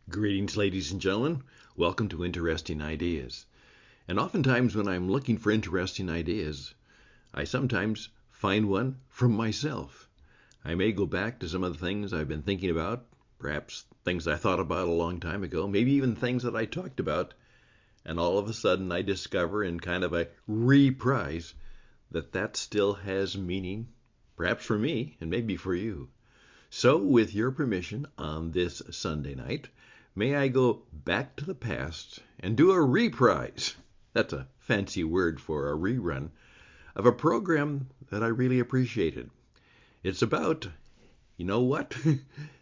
Greetings, ladies and gentlemen. Welcome to Interesting Ideas. And oftentimes when I'm looking for interesting ideas, I sometimes find one from myself. I may go back to some of the things I've been thinking about, perhaps things I thought about a long time ago, maybe even things that I talked about, and all of a sudden I discover in kind of a reprise that still has meaning, perhaps for me and maybe for you. So with your permission on this Sunday night, may I go back to the past and do a reprise? That's a fancy word for a rerun of a program that I really appreciated. It's about, you know what?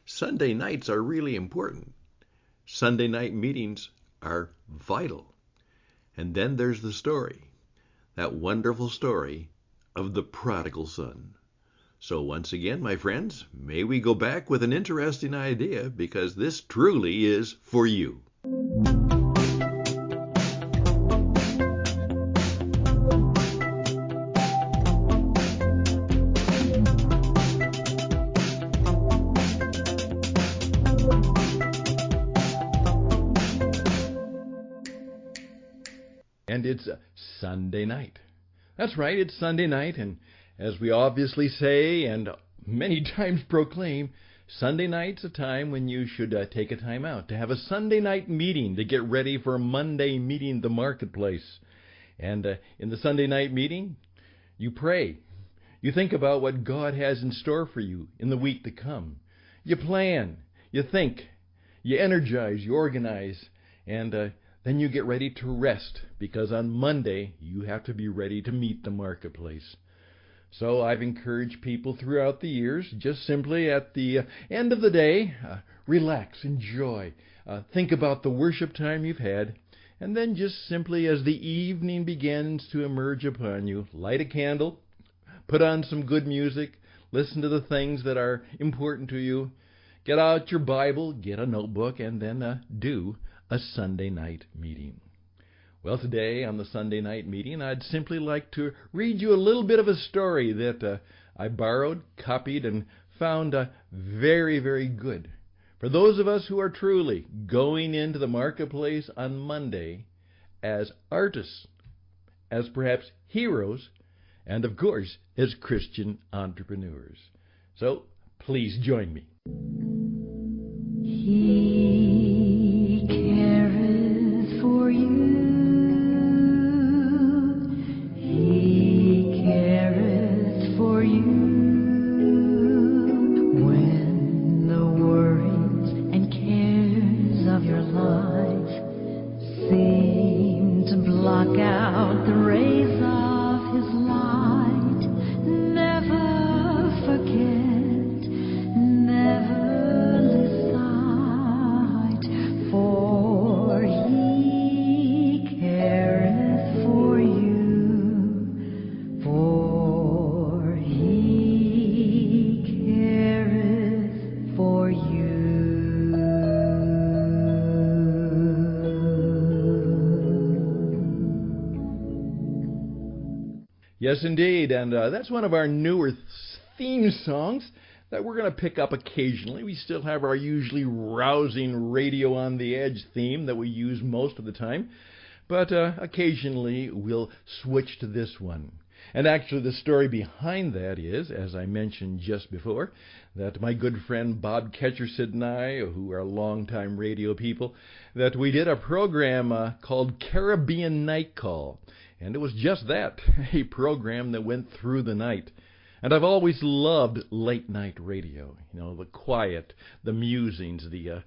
Sunday nights are really important. Sunday night meetings are vital. And then there's the story, that wonderful story of the prodigal son. So once again, my friends, may we go back with an interesting idea, because this truly is for you. And it's Sunday night. That's right, it's Sunday night, and as we obviously say and many times proclaim, Sunday night's a time when you should take a time out to have a Sunday night meeting to get ready for Monday meeting the marketplace. And in the Sunday night meeting, you pray. You think about what God has in store for you in the week to come. You plan, you think, you energize, you organize, and then you get ready to rest, because on Monday you have to be ready to meet the marketplace. So I've encouraged people throughout the years, just simply at the end of the day, relax, enjoy, think about the worship time you've had, and then just simply as the evening begins to emerge upon you, light a candle, put on some good music, listen to the things that are important to you, get out your Bible, get a notebook, and then do a Sunday night meeting. Well, today on the Sunday night meeting, I'd simply like to read you a little bit of a story that I borrowed, copied, and found very, very good. For those of us who are truly going into the marketplace on Monday as artists, as perhaps heroes, and of course, as Christian entrepreneurs. So, please join me. He careth for you. Block out the rays of his light. Never forget, never lose sight, for he careth for you, for he careth for you. Yes, indeed, and that's one of our newer theme songs that we're going to pick up occasionally. We still have our usually rousing Radio on the Edge theme that we use most of the time, but occasionally we'll switch to this one. And actually the story behind that is, as I mentioned just before, that my good friend Bob Ketchersid and I, who are longtime radio people, that we did a program called Caribbean Night Call. And it was just that, a program that went through the night. And I've always loved late night radio, you know, the quiet, the musings, the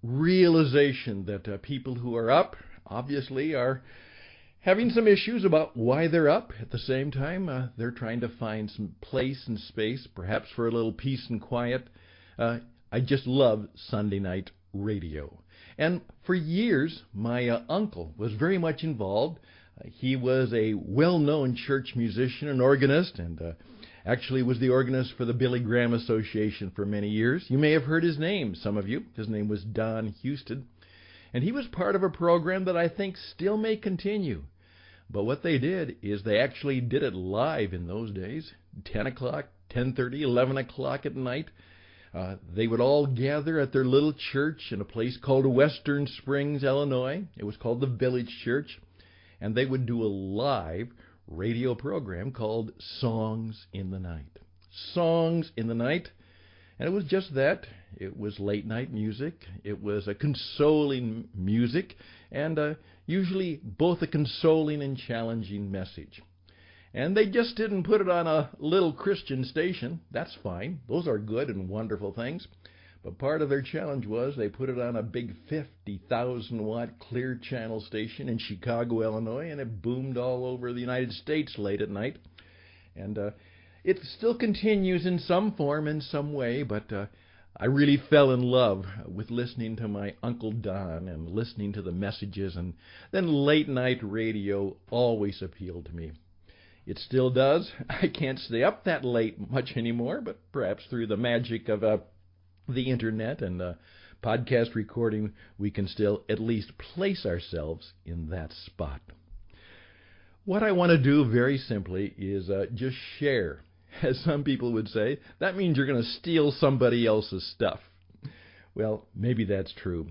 realization that people who are up, obviously, are having some issues about why they're up. At the same time, they're trying to find some place and space, perhaps for a little peace and quiet. I just love Sunday night radio. And for years, my uncle was very much involved. He was a well-known church musician and organist, and actually was the organist for the Billy Graham Association for many years. You may have heard his name, some of you. His name was Don Houston. And he was part of a program that I think still may continue. But what they did is they actually did it live in those days, 10 o'clock, 10:30, 11 o'clock at night. They would all gather at their little church in a place called Western Springs, Illinois. It was called the Village Church. And they would do a live radio program called Songs in the Night. Songs in the Night. And it was just that. It was late night music. It was a consoling music, and usually both a consoling and challenging message. And they just didn't put it on a little Christian station. That's fine. Those are good and wonderful things. But part of their challenge was they put it on a big 50,000-watt clear channel station in Chicago, Illinois, and it boomed all over the United States late at night. And it still continues in some form, in some way, but I really fell in love with listening to my Uncle Don and listening to the messages, and then late night radio always appealed to me. It still does. I can't stay up that late much anymore, but perhaps through the magic of the internet and podcast recording, we can still at least place ourselves in that spot. What I want to do very simply is just share. As some people would say, that means you're going to steal somebody else's stuff. Well, maybe that's true.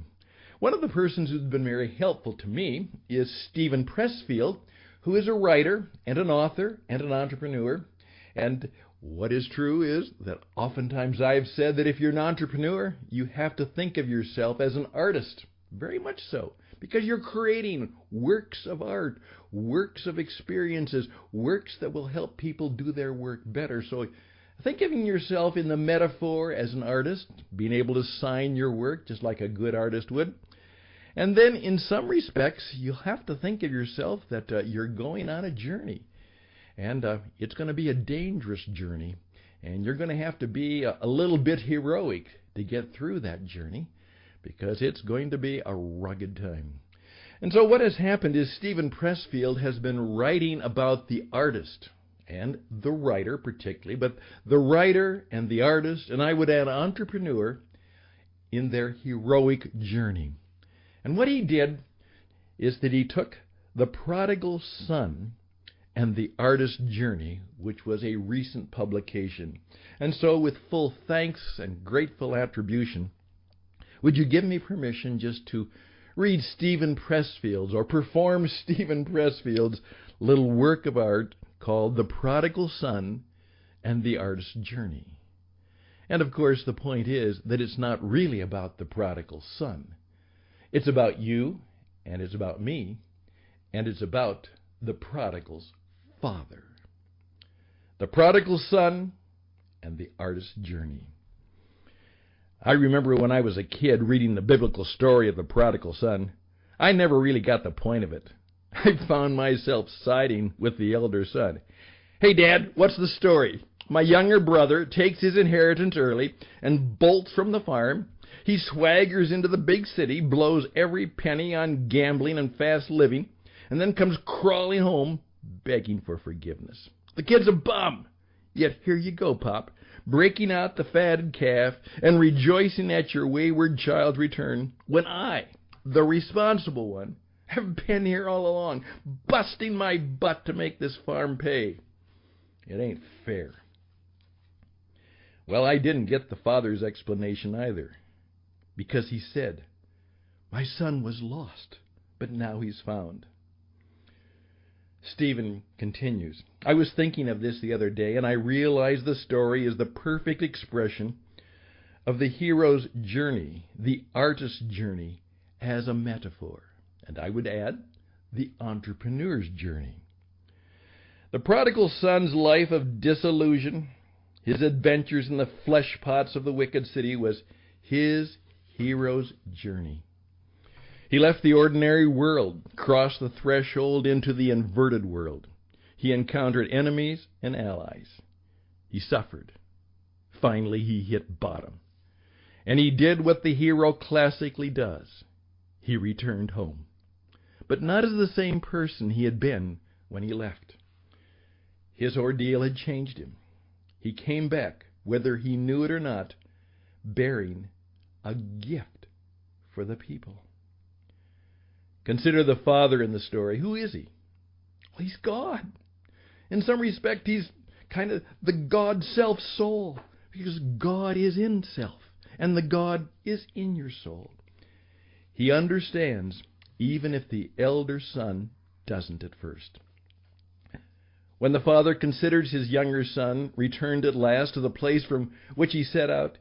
One of the persons who's been very helpful to me is Stephen Pressfield, who is a writer and an author and an entrepreneur. And what is true is that oftentimes I've said that if you're an entrepreneur, you have to think of yourself as an artist. Very much so. Because you're creating works of art, works of experiences, works that will help people do their work better. So think of yourself in the metaphor as an artist, being able to sign your work just like a good artist would. And then in some respects, you'll have to think of yourself that you're going on a journey. And it's going to be a dangerous journey. And you're going to have to be a little bit heroic to get through that journey, because it's going to be a rugged time. And so what has happened is Stephen Pressfield has been writing about the artist, and the writer particularly, but the writer and the artist, and I would add entrepreneur, in their heroic journey. And what he did is that he took the Prodigal Son and the Artist's Journey, which was a recent publication. And so with full thanks and grateful attribution, would you give me permission just to read Stephen Pressfield's, or perform Stephen Pressfield's little work of art called The Prodigal Son and the Artist's Journey? And of course, the point is that it's not really about the prodigal son. It's about you, and it's about me, and it's about the prodigal's father. The prodigal son and the artist's journey. I remember when I was a kid reading the biblical story of the prodigal son, I never really got the point of it. I found myself siding with the elder son. Hey, Dad, what's the story? My younger brother takes his inheritance early and bolts from the farm. He swaggers into the big city, blows every penny on gambling and fast living, and then comes crawling home begging for forgiveness. The kid's a bum. Yet here you go, Pop, breaking out the fatted calf and rejoicing at your wayward child's return, when I, the responsible one, have been here all along, busting my butt to make this farm pay. It ain't fair. Well, I didn't get the father's explanation either, because he said, my son was lost, but now he's found. Stephen continues, I was thinking of this the other day, and I realized the story is the perfect expression of the hero's journey, the artist's journey, as a metaphor. And I would add, the entrepreneur's journey. The prodigal son's life of disillusion, his adventures in the flesh pots of the wicked city, was his hero's journey. He left the ordinary world, crossed the threshold into the inverted world. He encountered enemies and allies. He suffered. Finally, he hit bottom. And he did what the hero classically does. He returned home. But not as the same person he had been when he left. His ordeal had changed him. He came back, whether he knew it or not, bearing a gift for the people. Consider the father in the story. Who is he? Well, he's God. In some respect, he's kind of the God self soul, because God is in self. and the God is in your soul. He understands, even if the elder son doesn't at first. When the father considers his younger son returned at last to the place from which he set out,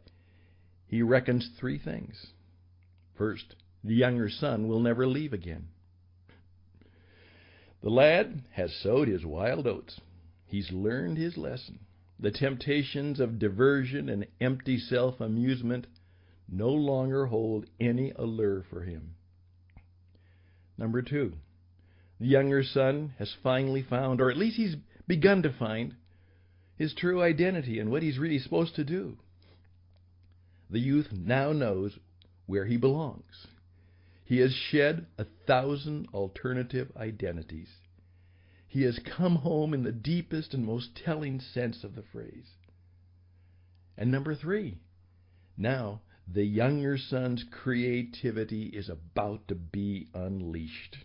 he reckons three things. First, the younger son will never leave again. The lad has sowed his wild oats. He's learned his lesson. The temptations of diversion and empty self-amusement no longer hold any allure for him. Number two, the younger son has finally found, or at least he's begun to find, his true identity and what he's really supposed to do. The youth now knows where he belongs. He has shed 1,000 alternative identities. He has come home in the deepest and most telling sense of the phrase. And number three, now the younger son's creativity is about to be unleashed.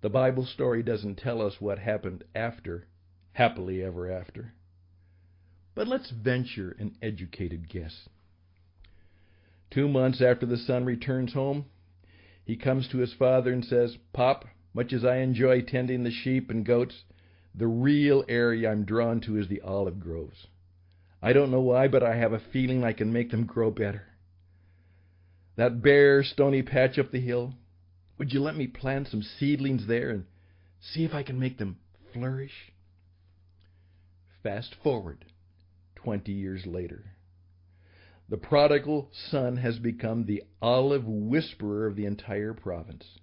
The Bible story doesn't tell us what happened after happily ever after. But let's venture an educated guess. 2 months after the son returns home, he comes to his father and says, "Pop, much as I enjoy tending the sheep and goats, the real area I'm drawn to is the olive groves. I don't know why, but I have a feeling I can make them grow better. That bare, stony patch up the hill, would you let me plant some seedlings there and see if I can make them flourish?" Fast forward 20 years later. The prodigal son has become the olive whisperer of the entire province.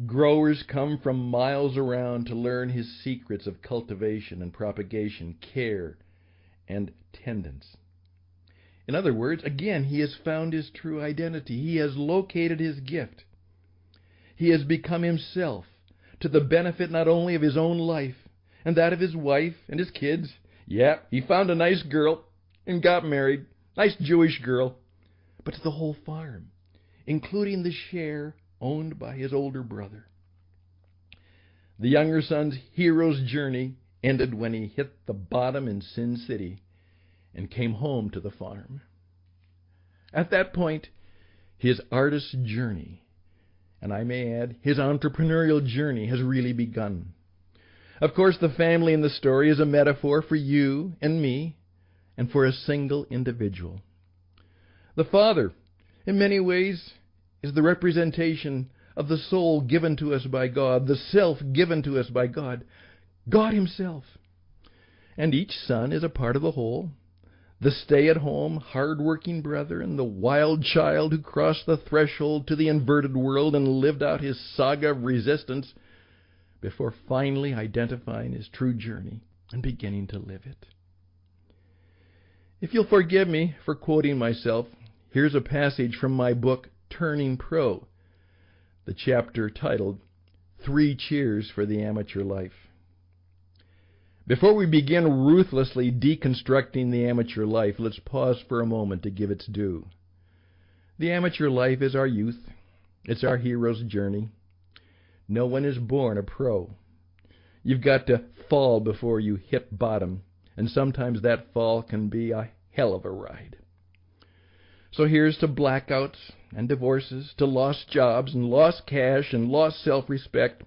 Growers come from miles around to learn his secrets of cultivation and propagation, care, and tendance. In other words, again, he has found his true identity. He has located his gift. He has become himself, to the benefit not only of his own life and that of his wife and his kids. Yeah, he found a nice girl and got married, nice Jewish girl, but to the whole farm, including the share owned by his older brother. The younger son's hero's journey ended when he hit the bottom in Sin City and came home to the farm. At that point, his artist's journey, and I may add, his entrepreneurial journey, has really begun. Of course, the family in the story is a metaphor for you and me and for a single individual. The father, in many ways, is the representation of the soul given to us by God, the self given to us by God, God himself. And each son is a part of the whole, the stay-at-home, hard-working brother and the wild child who crossed the threshold to the inverted world and lived out his saga of resistance before finally identifying his true journey and beginning to live it. If you'll forgive me for quoting myself, here's a passage from my book, Turning Pro, the chapter titled 3 Cheers for the Amateur Life. Before we begin ruthlessly deconstructing the amateur life, let's pause for a moment to give its due. The amateur life is our youth. It's our hero's journey. No one is born a pro. You've got to fall before you hit bottom, and sometimes that fall can be a hell of a ride. So here's to blackouts and divorces, to lost jobs and lost cash and lost self-respect.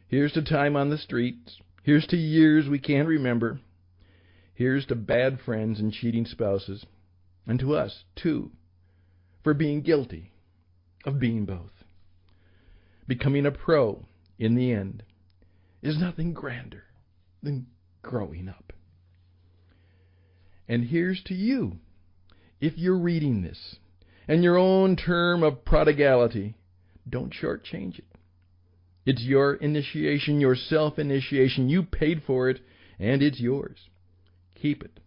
Here's to time on the streets. Here's to years we can't remember. Here's to bad friends and cheating spouses. And to us, too, for being guilty of being both. Becoming a pro, in the end, is nothing grander than growing up. And here's to you, if you're reading this, and your own term of prodigality, don't shortchange it. It's your initiation, your self-initiation. You paid for it, and it's yours. Keep it.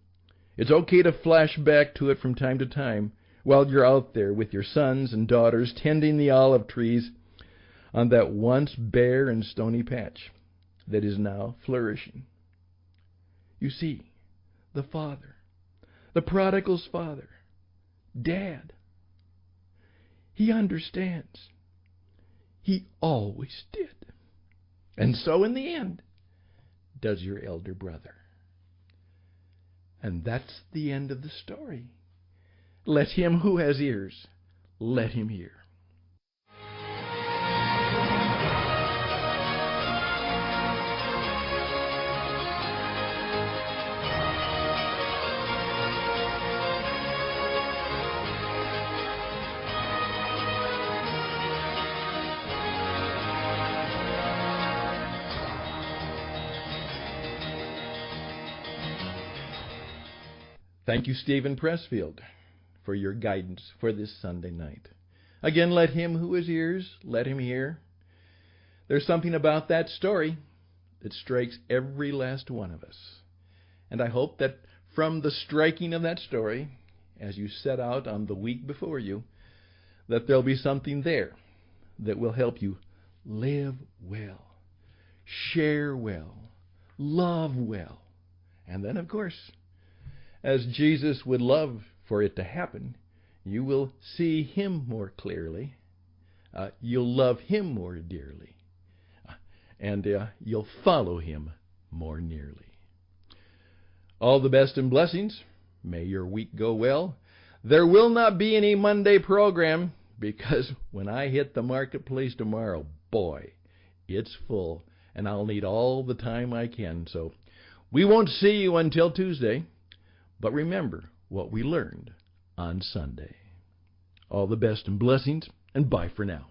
It's okay to flash back to it from time to time while you're out there with your sons and daughters tending the olive trees on that once bare and stony patch that is now flourishing. You see, the father, the prodigal's father, Dad, he understands. He always did. And so in the end, does your elder brother. And that's the end of the story. Let him who has ears, let him hear. Thank you, Stephen Pressfield, for your guidance for this Sunday night. Again, let him who has ears, let him hear. There's something about that story that strikes every last one of us. And I hope that from the striking of that story, as you set out on the week before you, that there'll be something there that will help you live well, share well, love well. And then, of course, as Jesus would love for it to happen, you will see him more clearly. You'll love him more dearly. And you'll follow him more nearly. All the best and blessings. May your week go well. There will not be any Monday program because when I hit the marketplace tomorrow, boy, it's full. And I'll need all the time I can. So we won't see you until Tuesday. But remember what we learned on Sunday. All the best and blessings, and bye for now.